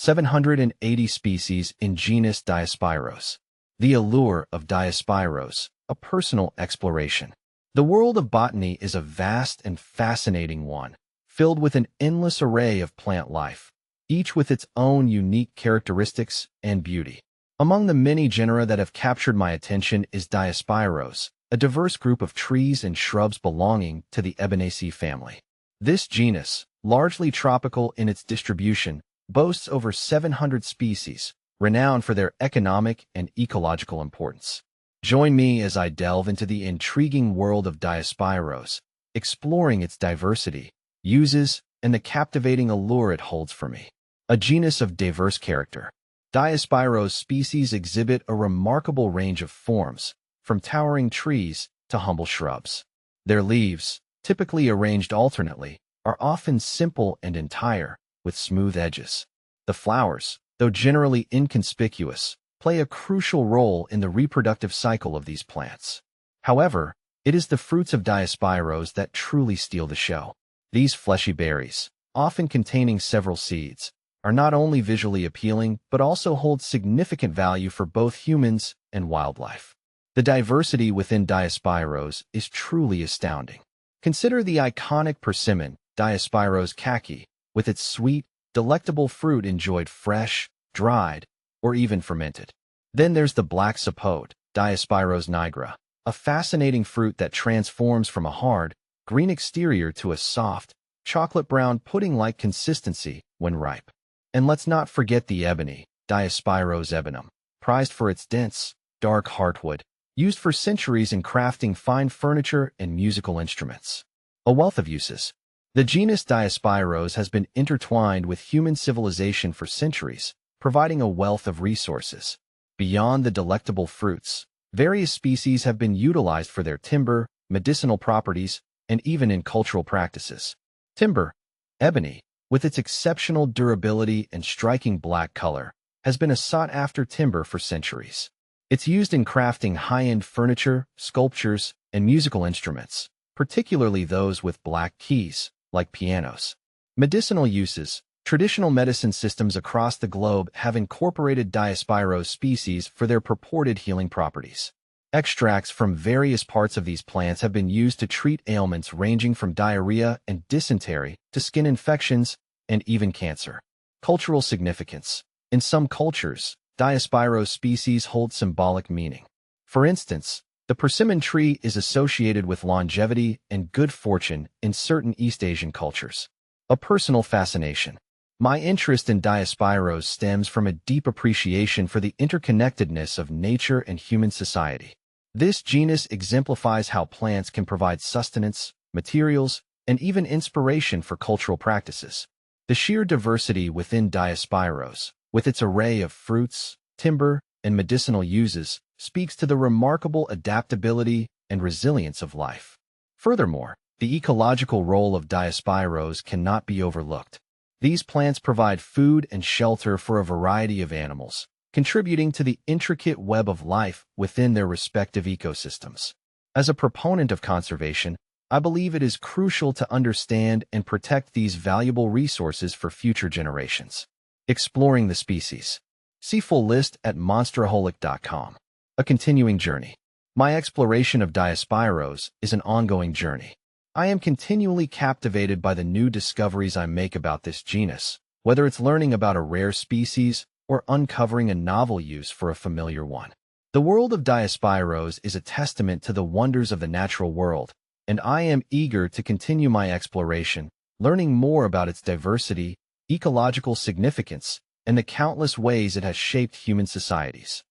780 species in genus Diospyros. The allure of Diospyros, a personal exploration. The world of botany is a vast and fascinating one, filled with an endless array of plant life, each with its own unique characteristics and beauty. Among the many genera that have captured my attention is Diospyros, a diverse group of trees and shrubs belonging to the Ebenaceae family. This genus, largely tropical in its distribution, boasts over 700 species, renowned for their economic and ecological importance. Join me as I delve into the intriguing world of Diospyros, exploring its diversity, uses, and the captivating allure it holds for me. A genus of diverse character. Diospyros species exhibit a remarkable range of forms, from towering trees to humble shrubs. Their leaves, typically arranged alternately, are often simple and entire, with smooth edges. The flowers, though generally inconspicuous, play a crucial role in the reproductive cycle of these plants. However, it is the fruits of Diospyros that truly steal the show. These fleshy berries, often containing several seeds, are not only visually appealing but also hold significant value for both humans and wildlife. The diversity within Diospyros is truly astounding. Consider the iconic persimmon, Diospyros kaki, with its sweet, delectable fruit enjoyed fresh, dried, or even fermented. Then there's the black sapote, Diospyros nigra, a fascinating fruit that transforms from a hard, green exterior to a soft, chocolate-brown pudding-like consistency when ripe. And let's not forget the ebony, Diospyros ebenum, prized for its dense, dark heartwood, used for centuries in crafting fine furniture and musical instruments. A wealth of uses. The genus Diospyros has been intertwined with human civilization for centuries, providing a wealth of resources. Beyond the delectable fruits, various species have been utilized for their timber, medicinal properties, and even in cultural practices. Timber, ebony, with its exceptional durability and striking black color, has been a sought-after timber for centuries. It's used in crafting high-end furniture, sculptures, and musical instruments, particularly those with black keys, like pianos. Medicinal uses. Traditional medicine systems across the globe have incorporated Diospyros species for their purported healing properties. Extracts from various parts of these plants have been used to treat ailments ranging from diarrhea and dysentery to skin infections and even cancer. Cultural significance. In some cultures, Diospyros species hold symbolic meaning. For instance, the persimmon tree is associated with longevity and good fortune in certain East Asian cultures. A personal fascination. My interest in Diospyros stems from a deep appreciation for the interconnectedness of nature and human society. This genus exemplifies how plants can provide sustenance, materials, and even inspiration for cultural practices. The sheer diversity within Diospyros, with its array of fruits, timber, and medicinal uses, speaks to the remarkable adaptability and resilience of life. Furthermore, the ecological role of Diospyros cannot be overlooked. These plants provide food and shelter for a variety of animals, contributing to the intricate web of life within their respective ecosystems. As a proponent of conservation, I believe it is crucial to understand and protect these valuable resources for future generations. Exploring the species. See full list at monsteraholic.com. A continuing journey. My exploration of Diospyros is an ongoing journey. I am continually captivated by the new discoveries I make about this genus, whether it's learning about a rare species or uncovering a novel use for a familiar one. The world of Diospyros is a testament to the wonders of the natural world, and I am eager to continue my exploration, learning more about its diversity, ecological significance, and the countless ways it has shaped human societies.